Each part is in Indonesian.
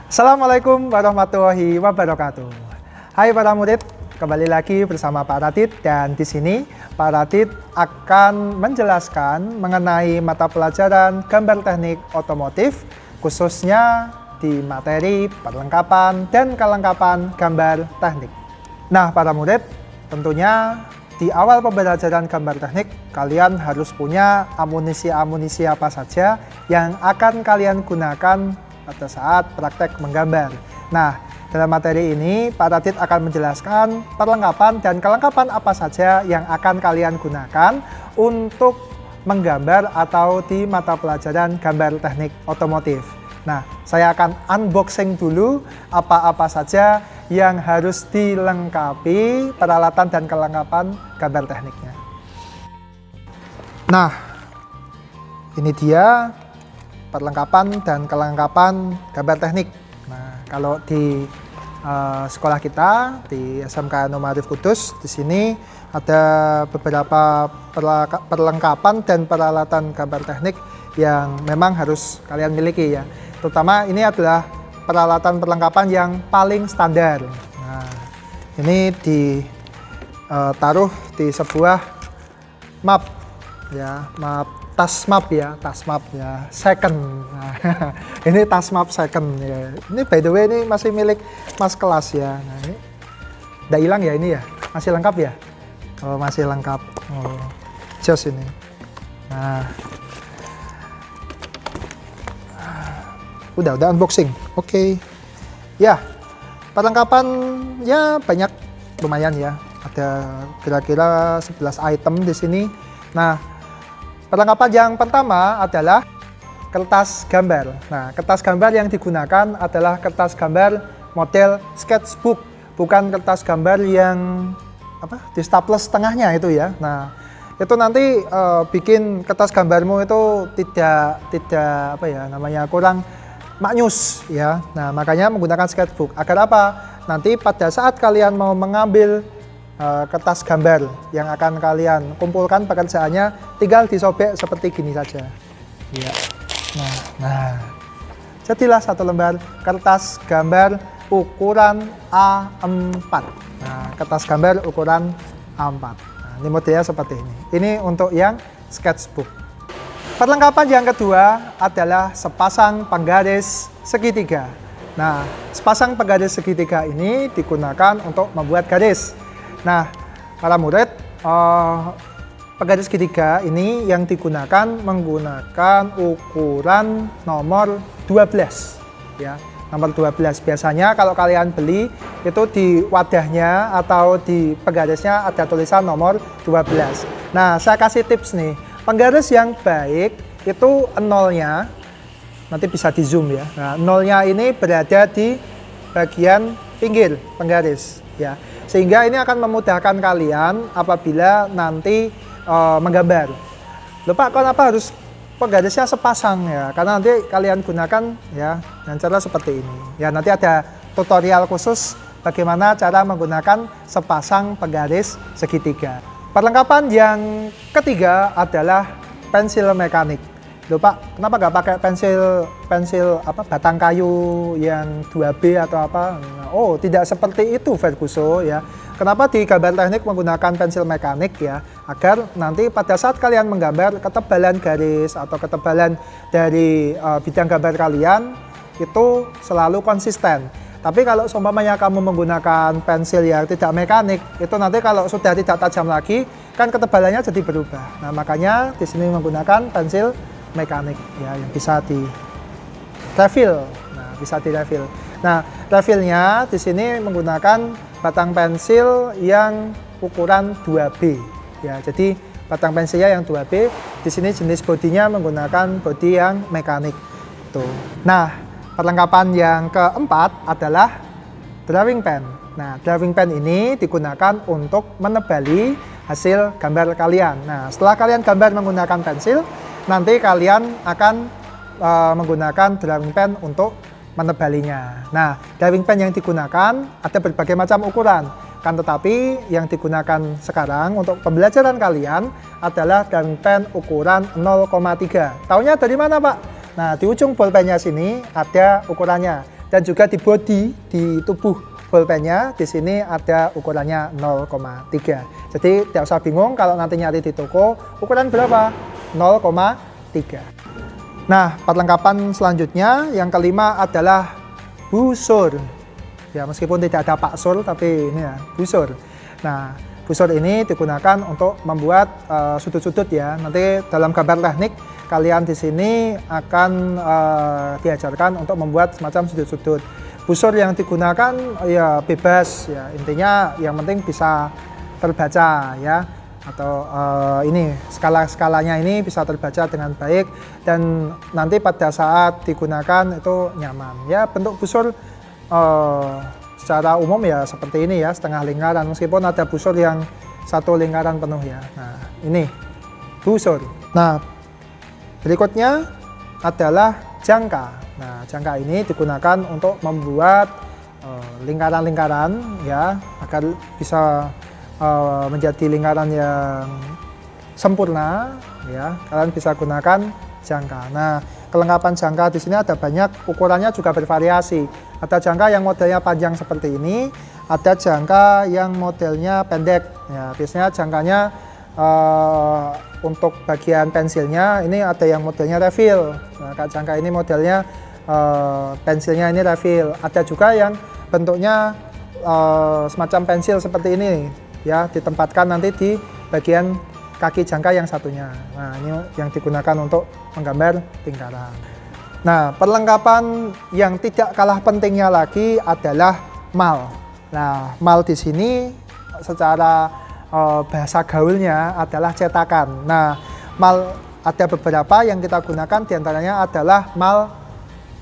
Assalamualaikum warahmatullahi wabarakatuh. Hai para murid, kembali lagi bersama Pak Radit dan di sini Pak Radit akan menjelaskan mengenai mata pelajaran gambar teknik otomotif khususnya di materi perlengkapan dan kelengkapan gambar teknik. Nah, para murid, tentunya di awal pembelajaran gambar teknik kalian harus punya amunisi-amunisi apa saja yang akan kalian gunakan pada saat praktek menggambar. Nah, dalam materi ini Pak Radit akan menjelaskan perlengkapan dan kelengkapan apa saja yang akan kalian gunakan untuk menggambar atau di mata pelajaran gambar teknik otomotif. Nah, saya akan unboxing dulu apa-apa saja yang harus dilengkapi peralatan dan kelengkapan gambar tekniknya. Nah, ini dia perlengkapan dan kelengkapan gambar teknik. Nah, kalau di sekolah kita di SMK Nur Ma'arif Kudus, di sini ada beberapa perlengkapan dan peralatan gambar teknik yang memang harus kalian miliki ya. Terutama ini adalah peralatan perlengkapan yang paling standar. Nah, ini ditaruh di sebuah map ya, tas map ya, second. Nah, ini tas map second ya. Ini by the way ini masih milik Mas kelas ya. Nah, ini udah hilang ya ini ya, masih lengkap ya. Oh, masih lengkap. Oh, jos ini. Nah, udah unboxing. Oke. Ya, perlengkapannya banyak, lumayan ya. Ada kira-kira 11 item di sini. Nah, perlengkapan yang pertama adalah kertas gambar. Nah, kertas gambar yang digunakan adalah kertas gambar model sketchbook, bukan kertas gambar yang di staples tengahnya itu ya. Nah, itu nanti bikin kertas gambarmu itu tidak kurang maknyus ya. Nah, makanya menggunakan sketchbook. Agar apa? Nanti pada saat kalian mau mengambil kertas gambar yang akan kalian kumpulkan, pekerjaannya tinggal disobek seperti gini saja ya. Nah, jadilah satu lembar kertas gambar ukuran A4. Nah, kertas gambar ukuran A4. Nah, ini modelnya seperti ini. Ini untuk yang sketchbook. Perlengkapan yang kedua adalah sepasang penggaris segitiga. Nah, sepasang penggaris segitiga ini digunakan untuk membuat garis. Nah, para murid, penggaris segitiga ini yang digunakan menggunakan ukuran nomor 12 ya, nomor 12. Biasanya kalau kalian beli itu di wadahnya atau di penggarisnya ada tulisan nomor 12. Nah, saya kasih tips nih, penggaris yang baik itu nolnya, nanti bisa di zoom ya. Nah, nolnya ini berada di bagian pinggir penggaris ya. Sehingga ini akan memudahkan kalian apabila nanti menggambar. Lupa kenapa harus penggarisnya sepasang ya? Karena nanti kalian gunakan ya dengan cara seperti ini. Ya, nanti ada tutorial khusus bagaimana cara menggunakan sepasang penggaris segitiga. Perlengkapan yang ketiga adalah pensil mekanik. Lupa kenapa nggak pakai pensil batang kayu yang 2B atau apa? Oh, tidak seperti itu Ferguson ya. Kenapa di gambar teknik menggunakan pensil mekanik ya? Agar nanti pada saat kalian menggambar, ketebalan garis atau ketebalan dari bidang gambar kalian itu selalu konsisten. Tapi kalau seumpamanya kamu menggunakan pensil yang tidak mekanik, itu nanti kalau sudah tidak tajam lagi, kan ketebalannya jadi berubah. Nah, makanya di sini menggunakan pensil mekanik ya, yang bisa di refill. Nah, bisa di refill. Nah, refillnya di sini menggunakan batang pensil yang ukuran 2B ya. Jadi batang pensilnya yang 2B. Di sini jenis bodinya menggunakan bodi yang mekanik. Tuh. Nah, perlengkapan yang keempat adalah drawing pen. Nah, drawing pen ini digunakan untuk menebali hasil gambar kalian. Nah, setelah kalian gambar menggunakan pensil, nanti kalian akan menggunakan drawing pen untuk menebalinya. Nah, drawing pen yang digunakan ada berbagai macam ukuran. Kan tetapi yang digunakan sekarang untuk pembelajaran kalian adalah drawing pen ukuran 0,3. Taunya dari mana, Pak? Nah, di ujung bolpennya sini ada ukurannya Dan juga di bodi, di tubuh bolpennya, di sini ada ukurannya 0,3. Jadi tidak usah bingung kalau nanti nyari di toko, ukuran berapa? 0,3. Nah, perlengkapan selanjutnya yang kelima adalah busur. Ya, meskipun tidak ada Pak Sur, tapi ini ya, busur. Nah, busur ini digunakan untuk membuat sudut-sudut ya. Nanti dalam gambar teknik kalian di sini akan diajarkan untuk membuat semacam sudut-sudut. Busur yang digunakan ya bebas ya, intinya yang penting bisa terbaca ya, atau ini skala-skalanya ini bisa terbaca dengan baik dan nanti pada saat digunakan itu nyaman ya. Bentuk busur secara umum ya seperti ini ya, setengah lingkaran, meskipun ada busur yang satu lingkaran penuh ya. Nah, ini busur. Nah, berikutnya adalah jangka. Nah, jangka ini digunakan untuk membuat lingkaran-lingkaran ya, agar bisa menjadi lingkaran yang sempurna ya. Kalian bisa gunakan jangka. Nah, kelengkapan jangka di sini ada banyak, ukurannya juga bervariasi. Ada jangka yang modelnya panjang seperti ini, ada jangka yang modelnya pendek. Ya, biasanya jangkanya untuk bagian pensilnya ini ada yang modelnya refill. Nah, jangka ini modelnya pensilnya ini refill. Ada juga yang bentuknya semacam pensil seperti ini ya, ditempatkan nanti di bagian kaki jangka yang satunya. Nah, ini yang digunakan untuk menggambar lingkaran. Nah, perlengkapan yang tidak kalah pentingnya lagi adalah mal. Nah, mal di sini secara bahasa gaulnya adalah cetakan. Nah, mal ada beberapa yang kita gunakan, diantaranya adalah mal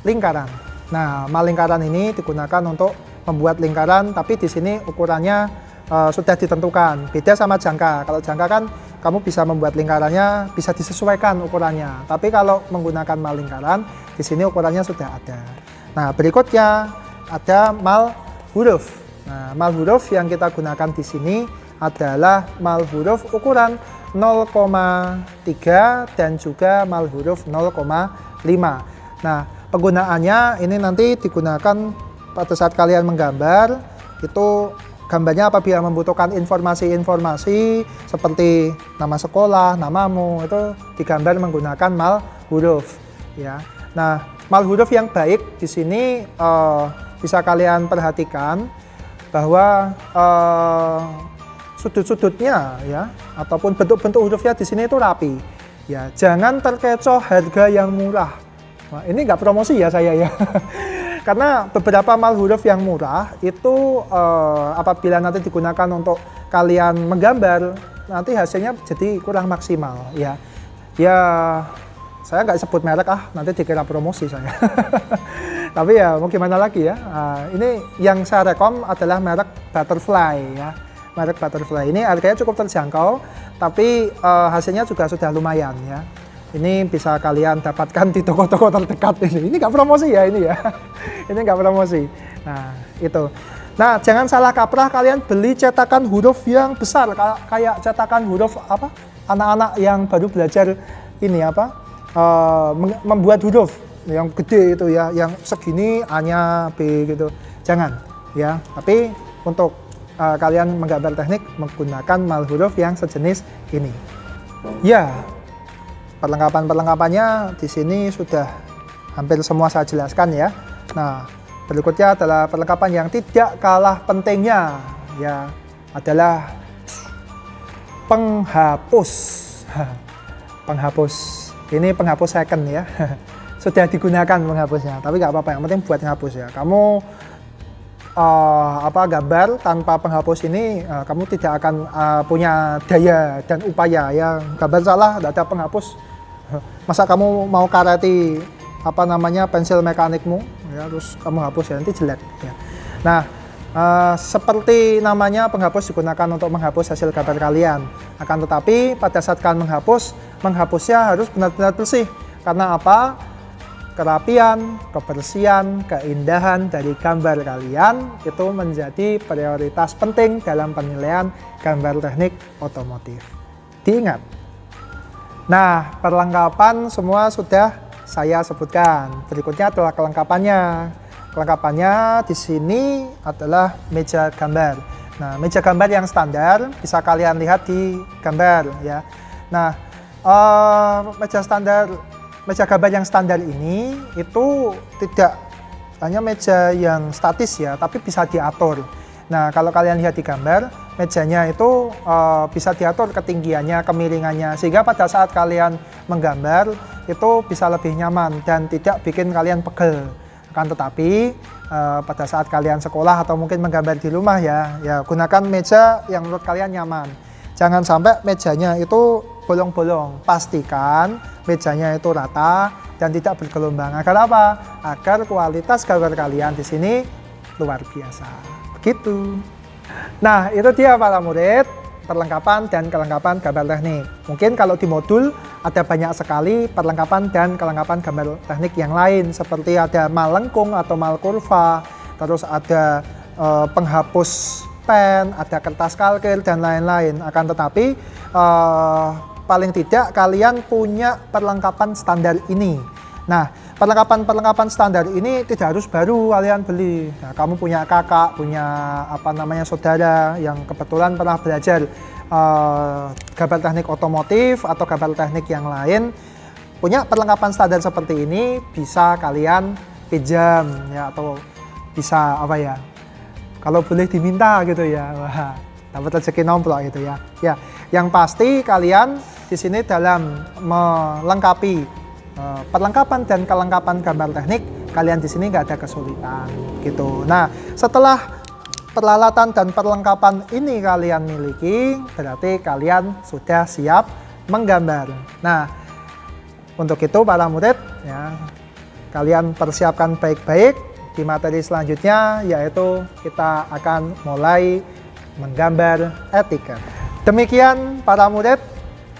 lingkaran. Nah, mal lingkaran ini digunakan untuk membuat lingkaran, tapi di sini ukurannya sudah ditentukan. Beda sama jangka. Kalau jangka kan kamu bisa membuat lingkarannya, bisa disesuaikan ukurannya. Tapi kalau menggunakan mal lingkaran, di sini ukurannya sudah ada. Nah, berikutnya ada mal huruf. Nah, mal huruf yang kita gunakan di sini adalah mal huruf ukuran 0,3 dan juga mal huruf 0,5. Nah, penggunaannya ini nanti digunakan pada saat kalian menggambar, itu gambarnya apabila membutuhkan informasi-informasi seperti nama sekolah, namamu, itu digambar menggunakan mal huruf ya. Nah, mal huruf yang baik di sini bisa kalian perhatikan bahwa sudut-sudutnya ya, ataupun bentuk-bentuk hurufnya di sini itu rapi ya. Jangan terkecoh harga yang murah. Nah, ini nggak promosi ya saya ya. Karena beberapa mal huruf yang murah itu apabila nanti digunakan untuk kalian menggambar, nanti hasilnya jadi kurang maksimal ya. Ya, saya nggak sebut merek nanti dikira promosi saya. Tapi ya mau gimana lagi ya. Ini yang saya rekom adalah merek Butterfly ya. Merek Butterfly ini harganya cukup terjangkau, tapi hasilnya juga sudah lumayan ya. Ini bisa kalian dapatkan di toko-toko terdekat ini. Ini nggak promosi ya ini ya. Ini nggak promosi. Nah, itu. Nah, jangan salah kaprah kalian beli cetakan huruf yang besar kayak cetakan huruf apa? Anak-anak yang baru belajar ini apa? Membuat huruf yang gede itu ya, yang segini A-nya B gitu. Jangan ya. Tapi untuk kalian menggambar teknik menggunakan mal huruf yang sejenis ini. Ya. Perlengkapan-perlengkapannya di sini sudah hampir semua saya jelaskan ya. Nah, berikutnya adalah perlengkapan yang tidak kalah pentingnya ya, adalah penghapus. Penghapus. Ini penghapus second ya. Sudah digunakan penghapusnya, tapi nggak apa-apa, yang penting buat menghapus ya. Kamu gambar tanpa penghapus ini kamu tidak akan punya daya dan upaya ya. Gambar salah tidak ada penghapus, masa kamu mau kareti pensil mekanikmu ya, terus kamu hapus ya, nanti jelek ya. Nah, seperti namanya, penghapus digunakan untuk menghapus hasil gambar kalian. Akan tetapi pada saat kalian menghapusnya harus benar-benar bersih. Karena apa? Kerapian, kebersihan, keindahan dari gambar kalian itu menjadi prioritas penting dalam penilaian gambar teknik otomotif. Diingat. Nah, perlengkapan semua sudah saya sebutkan. Berikutnya adalah kelengkapannya. kelengkapannya di sini adalah meja gambar. Nah, meja gambar yang standar bisa kalian lihat di gambar ya. Nah, meja gambar yang standar ini itu tidak hanya meja yang statis ya, tapi bisa diatur. Nah, kalau kalian lihat di gambar, mejanya itu bisa diatur ketinggiannya, kemiringannya, sehingga pada saat kalian menggambar itu bisa lebih nyaman dan tidak bikin kalian pegel. Akan tetapi pada saat kalian sekolah atau mungkin menggambar di rumah ya gunakan meja yang menurut kalian nyaman. Jangan sampai mejanya itu bolong-bolong. Pastikan mejanya itu rata dan tidak bergelombang. Agar apa? Agar kualitas gambar kalian di sini luar biasa. Begitu. Nah, itu dia para murid, perlengkapan dan kelengkapan gambar teknik. Mungkin kalau di modul ada banyak sekali perlengkapan dan kelengkapan gambar teknik yang lain, seperti ada malengkung atau malkurva, terus ada penghapus pen, ada kertas kalkir dan lain-lain. Akan tetapi paling tidak kalian punya perlengkapan standar ini. Nah, perlengkapan standar ini tidak harus baru kalian beli. Nah, kamu punya kakak, punya saudara yang kebetulan pernah belajar gambar teknik otomotif atau gambar teknik yang lain, punya perlengkapan standar seperti ini, bisa kalian pinjam ya, atau bisa kalau boleh diminta gitu ya. Wah, dapat rezeki nomplok gitu ya. Ya, yang pasti kalian di sini dalam melengkapi perlengkapan dan kelengkapan gambar teknik, kalian di sini nggak ada kesulitan gitu. Nah, setelah peralatan dan perlengkapan ini kalian miliki, berarti kalian sudah siap menggambar. Nah, untuk itu para murid ya, kalian persiapkan baik-baik di materi selanjutnya, yaitu kita akan mulai menggambar etika. Demikian para murid,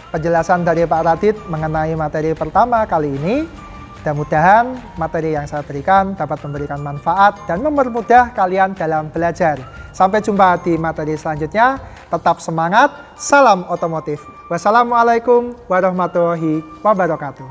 penjelasan dari Pak Radit mengenai materi pertama kali ini. Mudah-mudahan materi yang saya berikan dapat memberikan manfaat dan mempermudah kalian dalam belajar. Sampai jumpa di materi selanjutnya. Tetap semangat. Salam otomotif. Wassalamualaikum warahmatullahi wabarakatuh.